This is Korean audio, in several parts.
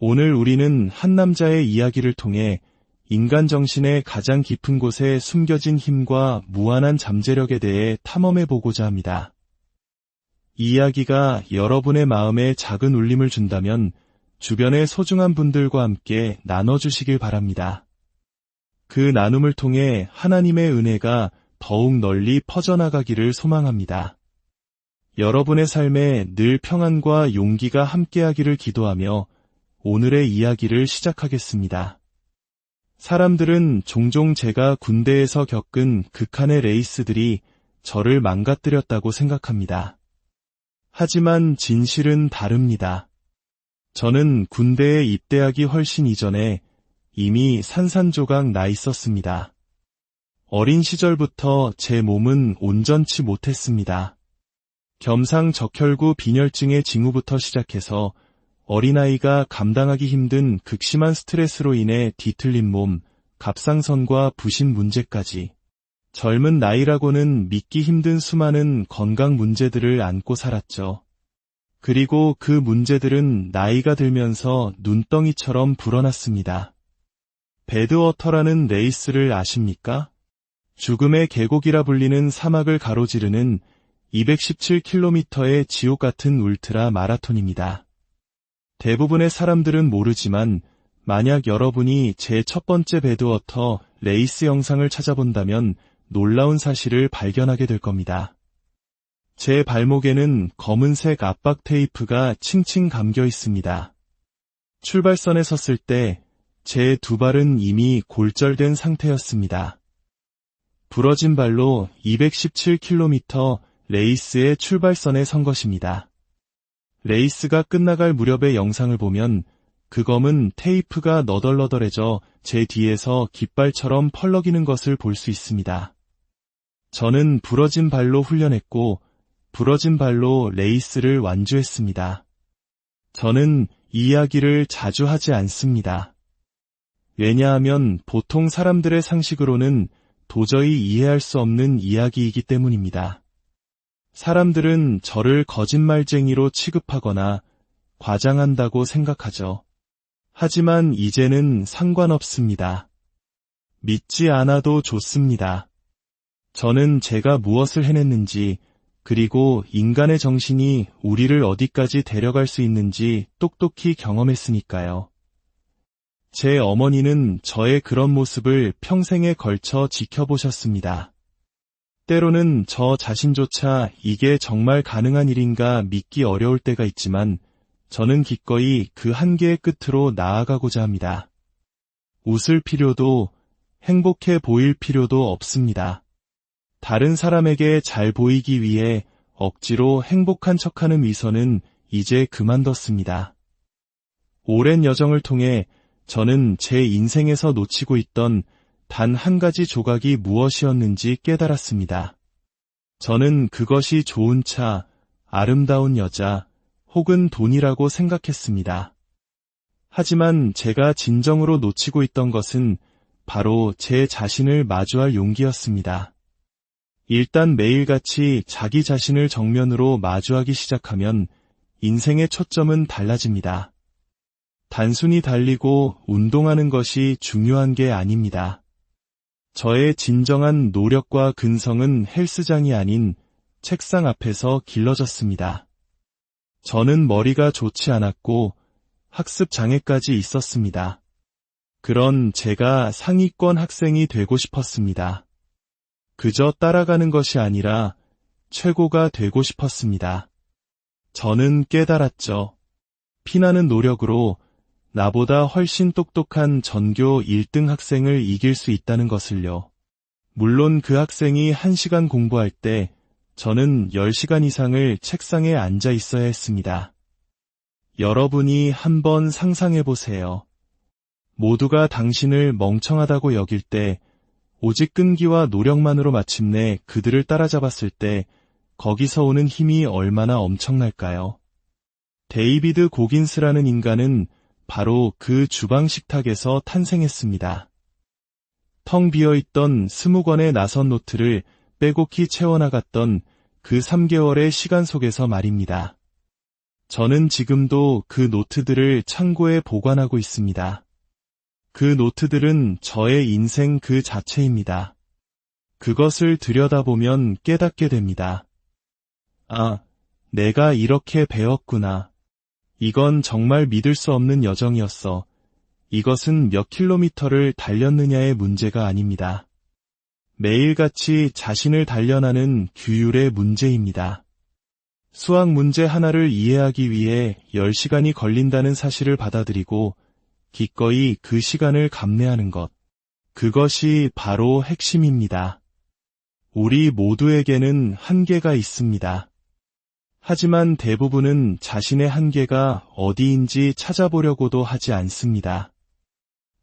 오늘 우리는 한 남자의 이야기를 통해 인간 정신의 가장 깊은 곳에 숨겨진 힘과 무한한 잠재력에 대해 탐험해 보고자 합니다. 이 이야기가 여러분의 마음에 작은 울림을 준다면 주변의 소중한 분들과 함께 나눠주시길 바랍니다. 그 나눔을 통해 하나님의 은혜가 더욱 널리 퍼져나가기를 소망합니다. 여러분의 삶에 늘 평안과 용기가 함께하기를 기도하며 오늘의 이야기를 시작하겠습니다. 사람들은 종종 제가 군대에서 겪은 극한의 레이스들이 저를 망가뜨렸다고 생각합니다. 하지만 진실은 다릅니다. 저는 군대에 입대하기 훨씬 이전에 이미 산산조각 나 있었습니다. 어린 시절부터 제 몸은 온전치 못했습니다. 겸상적혈구 빈혈증의 징후부터 시작해서 어린아이가 감당하기 힘든 극심한 스트레스로 인해 뒤틀린 몸, 갑상선과 부신 문제까지 젊은 나이라고는 믿기 힘든 수많은 건강 문제들을 안고 살았죠. 그리고 그 문제들은 나이가 들면서 눈덩이처럼 불어났습니다. 배드워터라는 레이스를 아십니까? 죽음의 계곡이라 불리는 사막을 가로지르는 217km의 지옥 같은 울트라 마라톤입니다. 대부분의 사람들은 모르지만 만약 여러분이 제 첫 번째 배드워터 레이스 영상을 찾아본다면 놀라운 사실을 발견하게 될 겁니다. 제 발목에는 검은색 압박 테이프가 칭칭 감겨 있습니다. 출발선에 섰을 때 제 두 발은 이미 골절된 상태였습니다. 부러진 발로 217km 레이스의 출발선에 선 것입니다. 레이스가 끝나갈 무렵의 영상을 보면 그 검은 테이프가 너덜너덜해져 제 뒤에서 깃발처럼 펄럭이는 것을 볼 수 있습니다. 저는 부러진 발로 훈련했고 부러진 발로 레이스를 완주했습니다. 저는 이 이야기를 자주 하지 않습니다. 왜냐하면 보통 사람들의 상식으로는 도저히 이해할 수 없는 이야기이기 때문입니다. 사람들은 저를 거짓말쟁이로 취급하거나 과장한다고 생각하죠. 하지만 이제는 상관없습니다. 믿지 않아도 좋습니다. 저는 제가 무엇을 해냈는지, 그리고 인간의 정신이 우리를 어디까지 데려갈 수 있는지 똑똑히 경험했으니까요. 제 어머니는 저의 그런 모습을 평생에 걸쳐 지켜보셨습니다. 때로는 저 자신조차 이게 정말 가능한 일인가 믿기 어려울 때가 있지만 저는 기꺼이 그 한계의 끝으로 나아가고자 합니다. 웃을 필요도 행복해 보일 필요도 없습니다. 다른 사람에게 잘 보이기 위해 억지로 행복한 척하는 위선은 이제 그만뒀습니다. 오랜 여정을 통해 저는 제 인생에서 놓치고 있던 단 한 가지 조각이 무엇이었는지 깨달았습니다. 저는 그것이 좋은 차, 아름다운 여자, 혹은 돈이라고 생각했습니다. 하지만 제가 진정으로 놓치고 있던 것은 바로 제 자신을 마주할 용기였습니다. 일단 매일같이 자기 자신을 정면으로 마주하기 시작하면 인생의 초점은 달라집니다. 단순히 달리고 운동하는 것이 중요한 게 아닙니다. 저의 진정한 노력과 근성은 헬스장이 아닌 책상 앞에서 길러졌습니다. 저는 머리가 좋지 않았고 학습 장애까지 있었습니다. 그런 제가 상위권 학생이 되고 싶었습니다. 그저 따라가는 것이 아니라 최고가 되고 싶었습니다. 저는 깨달았죠. 피나는 노력으로 나보다 훨씬 똑똑한 전교 1등 학생을 이길 수 있다는 것을요. 물론 그 학생이 1시간 공부할 때 저는 10시간 이상을 책상에 앉아 있어야 했습니다. 여러분이 한번 상상해 보세요. 모두가 당신을 멍청하다고 여길 때 오직 끈기와 노력만으로 마침내 그들을 따라잡았을 때 거기서 오는 힘이 얼마나 엄청날까요? 데이비드 고긴스라는 인간은 바로 그 주방 식탁에서 탄생했습니다. 텅 비어있던 20권의 나선 노트를 빼곡히 채워나갔던 그 3개월의 시간 속에서 말입니다. 저는 지금도 그 노트들을 창고에 보관하고 있습니다. 그 노트들은 저의 인생 그 자체입니다. 그것을 들여다보면 깨닫게 됩니다. 아, 내가 이렇게 배웠구나. 이건 정말 믿을 수 없는 여정이었어. 이것은 몇 킬로미터를 달렸느냐의 문제가 아닙니다. 매일같이 자신을 단련하는 규율의 문제입니다. 수학 문제 하나를 이해하기 위해 10시간이 걸린다는 사실을 받아들이고 기꺼이 그 시간을 감내하는 것. 그것이 바로 핵심입니다. 우리 모두에게는 한계가 있습니다. 하지만 대부분은 자신의 한계가 어디인지 찾아보려고도 하지 않습니다.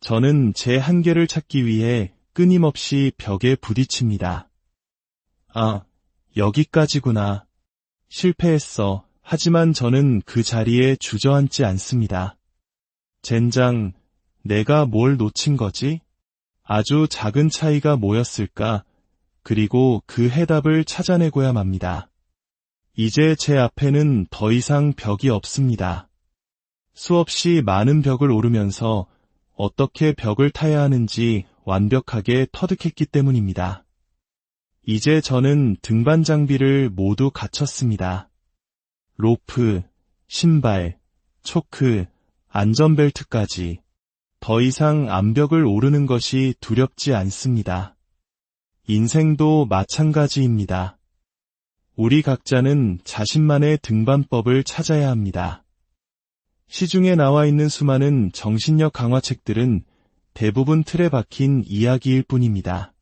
저는 제 한계를 찾기 위해 끊임없이 벽에 부딪힙니다. 아, 여기까지구나. 실패했어. 하지만 저는 그 자리에 주저앉지 않습니다. 젠장, 내가 뭘 놓친 거지? 아주 작은 차이가 뭐였을까? 그리고 그 해답을 찾아내고야 맙니다. 이제 제 앞에는 더 이상 벽이 없습니다. 수없이 많은 벽을 오르면서 어떻게 벽을 타야 하는지 완벽하게 터득했기 때문입니다. 이제 저는 등반 장비를 모두 갖췄습니다. 로프, 신발, 초크, 안전벨트까지. 더 이상 암벽을 오르는 것이 두렵지 않습니다. 인생도 마찬가지입니다. 우리 각자는 자신만의 등반법을 찾아야 합니다. 시중에 나와 있는 수많은 정신력 강화 책들은 대부분 틀에 박힌 이야기일 뿐입니다.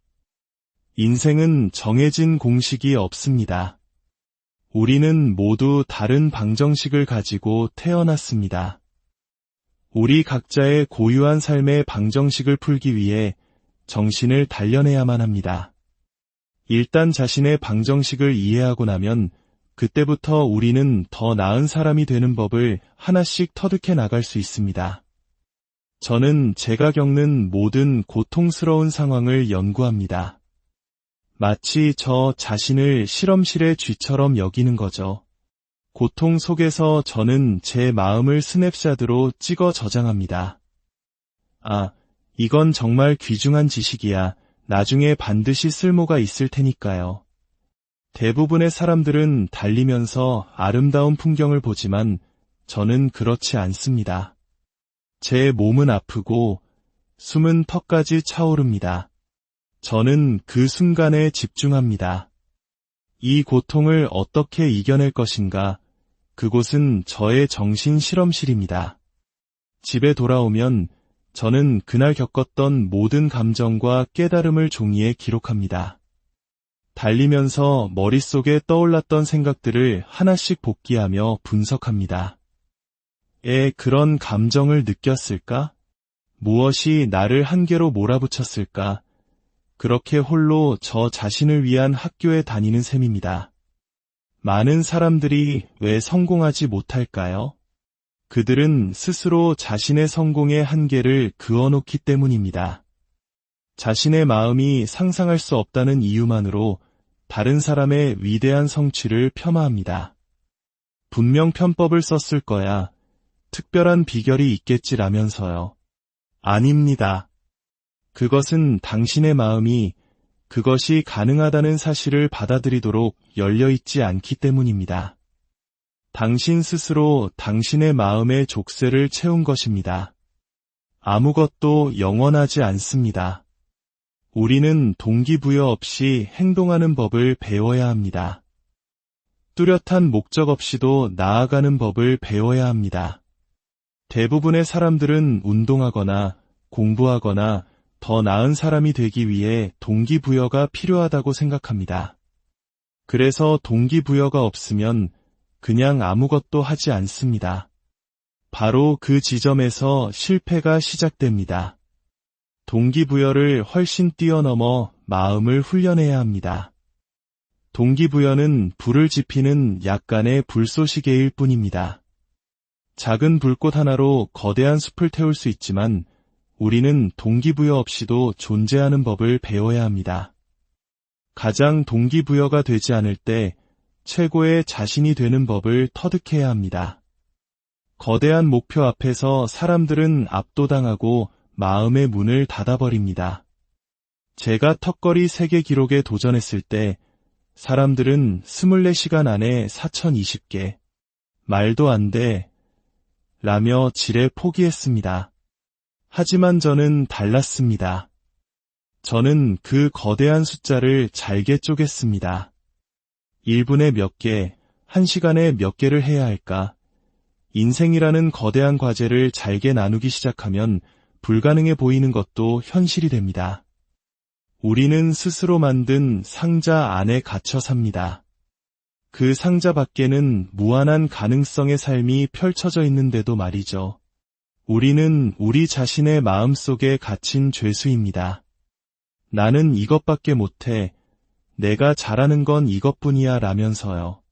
인생은 정해진 공식이 없습니다. 우리는 모두 다른 방정식을 가지고 태어났습니다. 우리 각자의 고유한 삶의 방정식을 풀기 위해 정신을 단련해야만 합니다. 일단 자신의 방정식을 이해하고 나면 그때부터 우리는 더 나은 사람이 되는 법을 하나씩 터득해 나갈 수 있습니다. 저는 제가 겪는 모든 고통스러운 상황을 연구합니다. 마치 저 자신을 실험실의 쥐처럼 여기는 거죠. 고통 속에서 저는 제 마음을 스냅샷으로 찍어 저장합니다. 아, 이건 정말 귀중한 지식이야. 나중에 반드시 쓸모가 있을 테니까요. 대부분의 사람들은 달리면서 아름다운 풍경을 보지만 저는 그렇지 않습니다. 제 몸은 아프고 숨은 턱까지 차오릅니다. 저는 그 순간에 집중합니다. 이 고통을 어떻게 이겨낼 것인가? 그곳은 저의 정신 실험실입니다. 집에 돌아오면 저는 그날 겪었던 모든 감정과 깨달음을 종이에 기록합니다. 달리면서 머릿속에 떠올랐던 생각들을 하나씩 복기하며 분석합니다. 그런 감정을 느꼈을까? 무엇이 나를 한계로 몰아붙였을까? 그렇게 홀로 저 자신을 위한 학교에 다니는 셈입니다. 많은 사람들이 왜 성공하지 못할까요? 그들은 스스로 자신의 성공의 한계를 그어놓기 때문입니다. 자신의 마음이 상상할 수 없다는 이유만으로 다른 사람의 위대한 성취를 폄하합니다. 분명 편법을 썼을 거야. 특별한 비결이 있겠지라면서요. 아닙니다. 그것은 당신의 마음이 그것이 가능하다는 사실을 받아들이도록 열려있지 않기 때문입니다. 당신 스스로 당신의 마음의 족쇄를 채운 것입니다. 아무것도 영원하지 않습니다. 우리는 동기부여 없이 행동하는 법을 배워야 합니다. 뚜렷한 목적 없이도 나아가는 법을 배워야 합니다. 대부분의 사람들은 운동하거나 공부하거나 더 나은 사람이 되기 위해 동기부여가 필요하다고 생각합니다. 그래서 동기부여가 없으면 그냥 아무것도 하지 않습니다. 바로 그 지점에서 실패가 시작됩니다. 동기부여를 훨씬 뛰어넘어 마음을 훈련해야 합니다. 동기부여는 불을 지피는 약간의 불쏘시개일 뿐입니다. 작은 불꽃 하나로 거대한 숲을 태울 수 있지만 우리는 동기부여 없이도 존재하는 법을 배워야 합니다. 가장 동기부여가 되지 않을 때 최고의 자신이 되는 법을 터득해야 합니다. 거대한 목표 앞에서 사람들은 압도당하고 마음의 문을 닫아버립니다. 제가 턱걸이 세계 기록에 도전했을 때 사람들은 24시간 안에 4020개, 말도 안 돼, 라며 지레 포기했습니다. 하지만 저는 달랐습니다. 저는 그 거대한 숫자를 잘게 쪼갰습니다. 1분에 몇 개, 1시간에 몇 개를 해야 할까? 인생이라는 거대한 과제를 잘게 나누기 시작하면 불가능해 보이는 것도 현실이 됩니다. 우리는 스스로 만든 상자 안에 갇혀 삽니다. 그 상자 밖에는 무한한 가능성의 삶이 펼쳐져 있는데도 말이죠. 우리는 우리 자신의 마음속에 갇힌 죄수입니다. 나는 이것밖에 못해. 내가 잘하는 건 이것뿐이야 라면서요.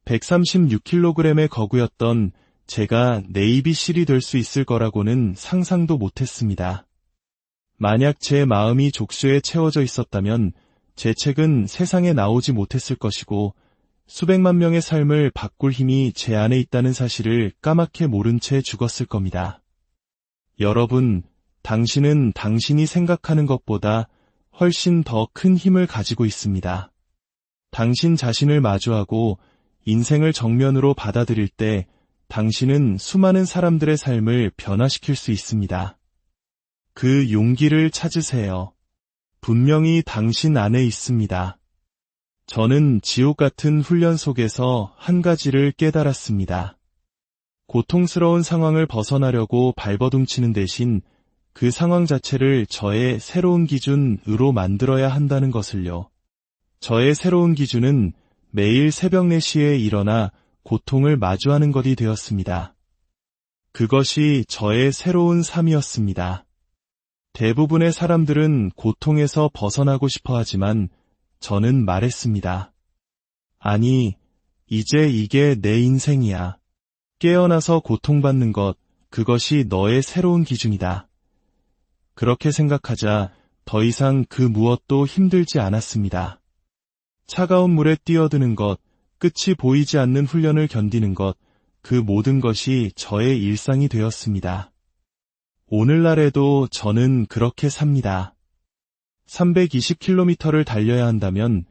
136kg의 거구였던 제가 네이비실이 될 수 있을 거라고는 상상도 못했습니다. 만약 제 마음이 족쇄에 채워져 있었다면 제 책은 세상에 나오지 못했을 것이고 수백만 명의 삶을 바꿀 힘이 제 안에 있다는 사실을 까맣게 모른 채 죽었을 겁니다. 여러분, 당신은 당신이 생각하는 것보다 훨씬 더 큰 힘을 가지고 있습니다. 당신 자신을 마주하고 인생을 정면으로 받아들일 때 당신은 수많은 사람들의 삶을 변화시킬 수 있습니다. 그 용기를 찾으세요. 분명히 당신 안에 있습니다. 저는 지옥 같은 훈련 속에서 한 가지를 깨달았습니다. 고통스러운 상황을 벗어나려고 발버둥치는 대신 그 상황 자체를 저의 새로운 기준으로 만들어야 한다는 것을요. 저의 새로운 기준은 매일 새벽 4시에 일어나 고통을 마주하는 것이 되었습니다. 그것이 저의 새로운 삶이었습니다. 대부분의 사람들은 고통에서 벗어나고 싶어 하지만 저는 말했습니다. 아니, 이제 이게 내 인생이야. 깨어나서 고통받는 것, 그것이 너의 새로운 기준이다. 그렇게 생각하자 더 이상 그 무엇도 힘들지 않았습니다. 차가운 물에 뛰어드는 것, 끝이 보이지 않는 훈련을 견디는 것, 그 모든 것이 저의 일상이 되었습니다. 오늘날에도 저는 그렇게 삽니다. 320km를 달려야 한다면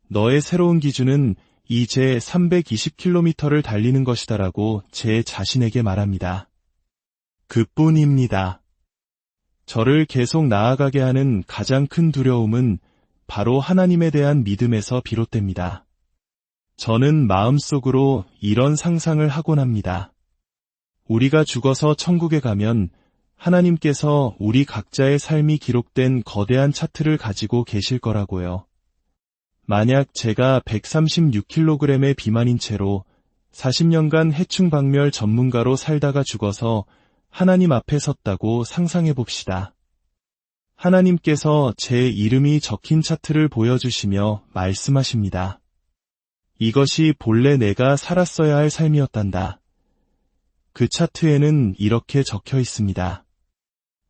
너의 새로운 기준은 이제 320km를 달리는 것이다라고 제 자신에게 말합니다. 그뿐입니다. 저를 계속 나아가게 하는 가장 큰 두려움은 바로 하나님에 대한 믿음에서 비롯됩니다. 저는 마음속으로 이런 상상을 하곤 합니다. 우리가 죽어서 천국에 가면 하나님께서 우리 각자의 삶이 기록된 거대한 차트를 가지고 계실 거라고요. 만약 제가 136kg의 비만인 채로 40년간 해충박멸 전문가로 살다가 죽어서 하나님 앞에 섰다고 상상해 봅시다. 하나님께서 제 이름이 적힌 차트를 보여주시며 말씀하십니다. 이것이 본래 내가 살았어야 할 삶이었단다. 그 차트에는 이렇게 적혀 있습니다.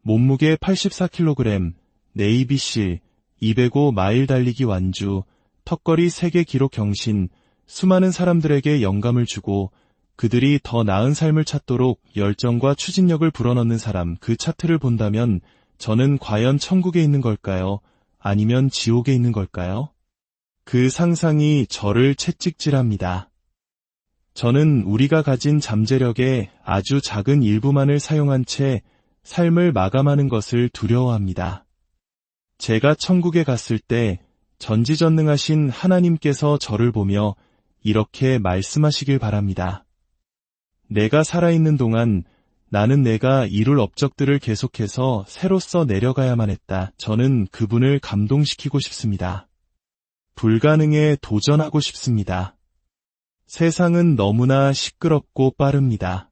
몸무게 84kg, 네이비실, 205마일 달리기 완주, 턱걸이 세계 기록 경신, 수많은 사람들에게 영감을 주고 그들이 더 나은 삶을 찾도록 열정과 추진력을 불어넣는 사람, 그 차트를 본다면 저는 과연 천국에 있는 걸까요? 아니면 지옥에 있는 걸까요? 그 상상이 저를 채찍질합니다. 저는 우리가 가진 잠재력의 아주 작은 일부만을 사용한 채 삶을 마감하는 것을 두려워합니다. 제가 천국에 갔을 때 전지전능하신 하나님께서 저를 보며 이렇게 말씀하시길 바랍니다. 내가 살아있는 동안 나는 내가 이룰 업적들을 계속해서 새로써 내려가야만 했다. 저는 그분을 감동시키고 싶습니다. 불가능에 도전하고 싶습니다. 세상은 너무나 시끄럽고 빠릅니다.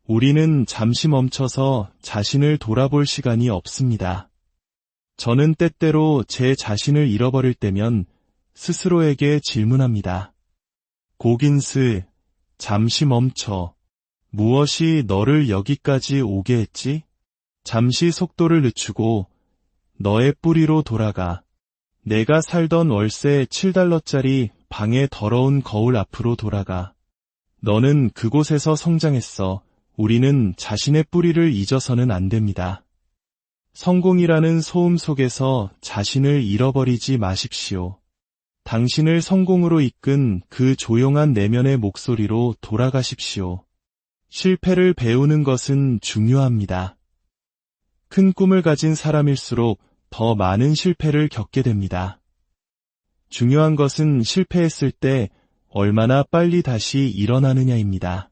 우리는 잠시 멈춰서 자신을 돌아볼 시간이 없습니다. 저는 때때로 제 자신을 잃어버릴 때면 스스로에게 질문합니다. 고긴스, 잠시 멈춰. 무엇이 너를 여기까지 오게 했지? 잠시 속도를 늦추고 너의 뿌리로 돌아가. 내가 살던 월세 $7짜리 방의 더러운 거울 앞으로 돌아가. 너는 그곳에서 성장했어. 우리는 자신의 뿌리를 잊어서는 안 됩니다. 성공이라는 소음 속에서 자신을 잃어버리지 마십시오. 당신을 성공으로 이끈 그 조용한 내면의 목소리로 돌아가십시오. 실패를 배우는 것은 중요합니다. 큰 꿈을 가진 사람일수록 더 많은 실패를 겪게 됩니다. 중요한 것은 실패했을 때 얼마나 빨리 다시 일어나느냐입니다.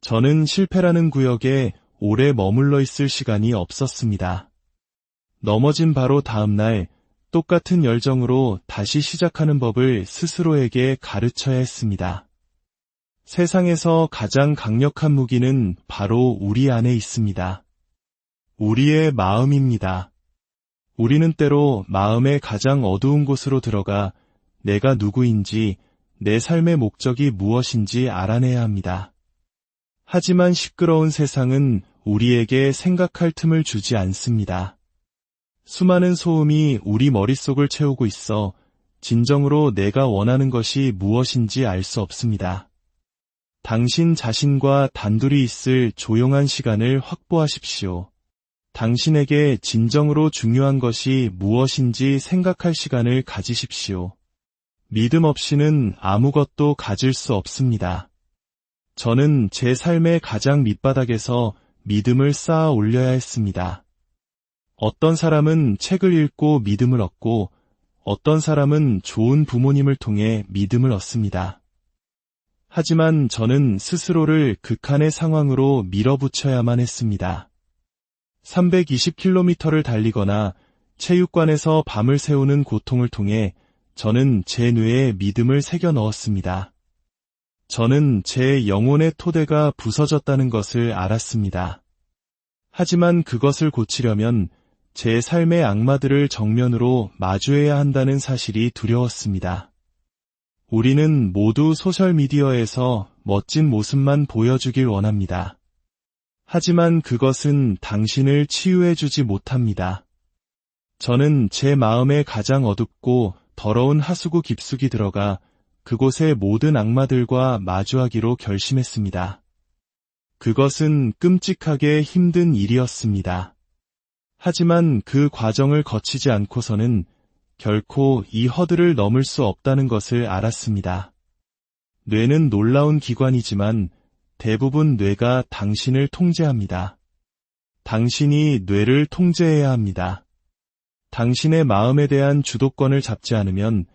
저는 실패라는 구역에 오래 머물러 있을 시간이 없었습니다. 넘어진 바로 다음 날 똑같은 열정으로 다시 시작하는 법을 스스로에게 가르쳐야 했습니다. 세상에서 가장 강력한 무기는 바로 우리 안에 있습니다. 우리의 마음입니다. 우리는 때로 마음의 가장 어두운 곳으로 들어가 내가 누구인지, 내 삶의 목적이 무엇인지 알아내야 합니다. 하지만 시끄러운 세상은 우리에게 생각할 틈을 주지 않습니다. 수많은 소음이 우리 머릿속을 채우고 있어 진정으로 내가 원하는 것이 무엇인지 알 수 없습니다. 당신 자신과 단둘이 있을 조용한 시간을 확보하십시오. 당신에게 진정으로 중요한 것이 무엇인지 생각할 시간을 가지십시오. 믿음 없이는 아무것도 가질 수 없습니다. 저는 제 삶의 가장 밑바닥에서 믿음을 쌓아 올려야 했습니다. 어떤 사람은 책을 읽고 믿음을 얻고 어떤 사람은 좋은 부모님을 통해 믿음을 얻습니다. 하지만 저는 스스로를 극한의 상황으로 밀어붙여야만 했습니다. 320km를 달리거나 체육관에서 밤을 새우는 고통을 통해 저는 제 뇌에 믿음을 새겨 넣었습니다. 저는 제 영혼의 토대가 부서졌다는 것을 알았습니다. 하지만 그것을 고치려면 제 삶의 악마들을 정면으로 마주해야 한다는 사실이 두려웠습니다. 우리는 모두 소셜미디어에서 멋진 모습만 보여주길 원합니다. 하지만 그것은 당신을 치유해주지 못합니다. 저는 제 마음의 가장 어둡고 더러운 하수구 깊숙이 들어가 그곳의 모든 악마들과 마주하기로 결심했습니다. 그것은 끔찍하게 힘든 일이었습니다. 하지만 그 과정을 거치지 않고서는 결코 이 허들을 넘을 수 없다는 것을 알았습니다. 뇌는 놀라운 기관이지만 대부분 뇌가 당신을 통제합니다. 당신이 뇌를 통제해야 합니다. 당신의 마음에 대한 주도권을 잡지 않으면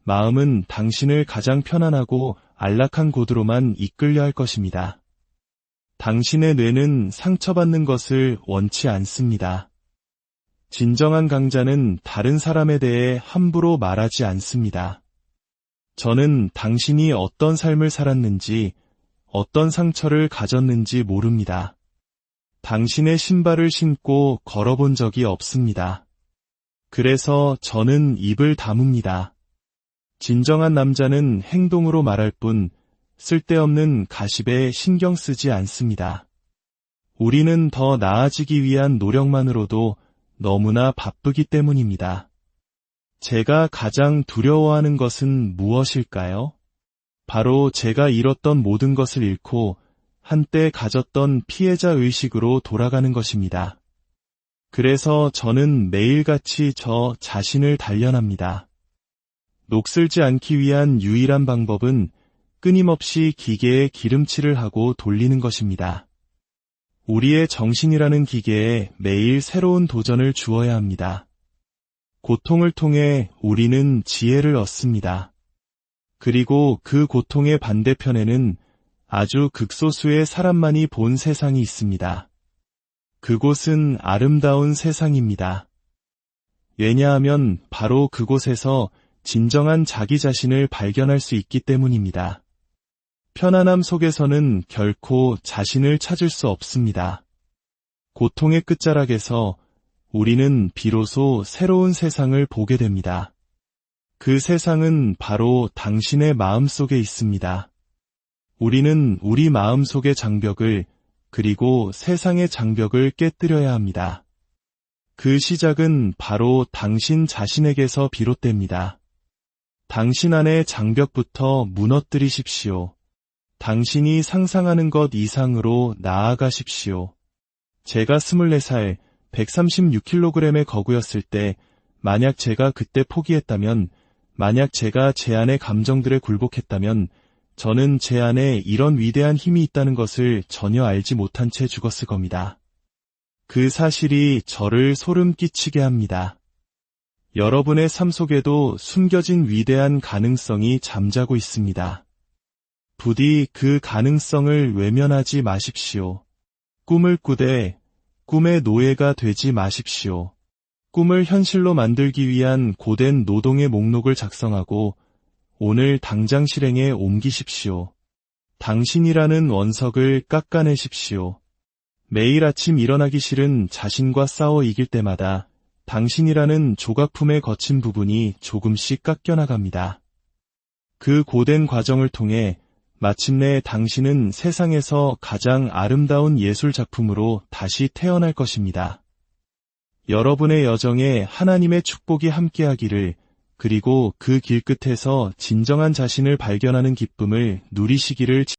마음은 당신을 가장 편안하고 안락한 곳으로만 이끌려 할 것입니다. 당신의 뇌는 상처받는 것을 원치 않습니다. 진정한 강자는 다른 사람에 대해 함부로 말하지 않습니다. 저는 당신이 어떤 삶을 살았는지, 어떤 상처를 가졌는지 모릅니다. 당신의 신발을 신고 걸어본 적이 없습니다. 그래서 저는 입을 다뭅니다. 진정한 남자는 행동으로 말할 뿐 쓸데없는 가십에 신경 쓰지 않습니다. 우리는 더 나아지기 위한 노력만으로도 너무나 바쁘기 때문입니다. 제가 가장 두려워하는 것은 무엇일까요? 바로 제가 잃었던 모든 것을 잃고 한때 가졌던 피해자 의식으로 돌아가는 것입니다. 그래서 저는 매일같이 저 자신을 단련합니다. 녹슬지 않기 위한 유일한 방법은 끊임없이 기계에 기름칠을 하고 돌리는 것입니다. 우리의 정신이라는 기계에 매일 새로운 도전을 주어야 합니다. 고통을 통해 우리는 지혜를 얻습니다. 그리고 그 고통의 반대편에는 아주 극소수의 사람만이 본 세상이 있습니다. 그곳은 아름다운 세상입니다. 왜냐하면 바로 그곳에서 진정한 자기 자신을 발견할 수 있기 때문입니다. 편안함 속에서는 결코 자신을 찾을 수 없습니다. 고통의 끝자락에서 우리는 비로소 새로운 세상을 보게 됩니다. 그 세상은 바로 당신의 마음 속에 있습니다. 우리는 우리 마음 속의 장벽을, 그리고 세상의 장벽을 깨뜨려야 합니다. 그 시작은 바로 당신 자신에게서 비롯됩니다. 당신 안의 장벽부터 무너뜨리십시오. 당신이 상상하는 것 이상으로 나아가십시오. 제가 24살, 136kg의 거구였을 때, 만약 제가 그때 포기했다면, 만약 제가 제 안의 감정들에 굴복했다면, 저는 제 안에 이런 위대한 힘이 있다는 것을 전혀 알지 못한 채 죽었을 겁니다. 그 사실이 저를 소름 끼치게 합니다. 여러분의 삶 속에도 숨겨진 위대한 가능성이 잠자고 있습니다. 부디 그 가능성을 외면하지 마십시오. 꿈을 꾸되 꿈의 노예가 되지 마십시오. 꿈을 현실로 만들기 위한 고된 노동의 목록을 작성하고 오늘 당장 실행에 옮기십시오. 당신이라는 원석을 깎아내십시오. 매일 아침 일어나기 싫은 자신과 싸워 이길 때마다 당신이라는 조각품의 거친 부분이 조금씩 깎여나갑니다. 그 고된 과정을 통해 마침내 당신은 세상에서 가장 아름다운 예술 작품으로 다시 태어날 것입니다. 여러분의 여정에 하나님의 축복이 함께하기를, 그리고 그 길 끝에서 진정한 자신을 발견하는 기쁨을 누리시기를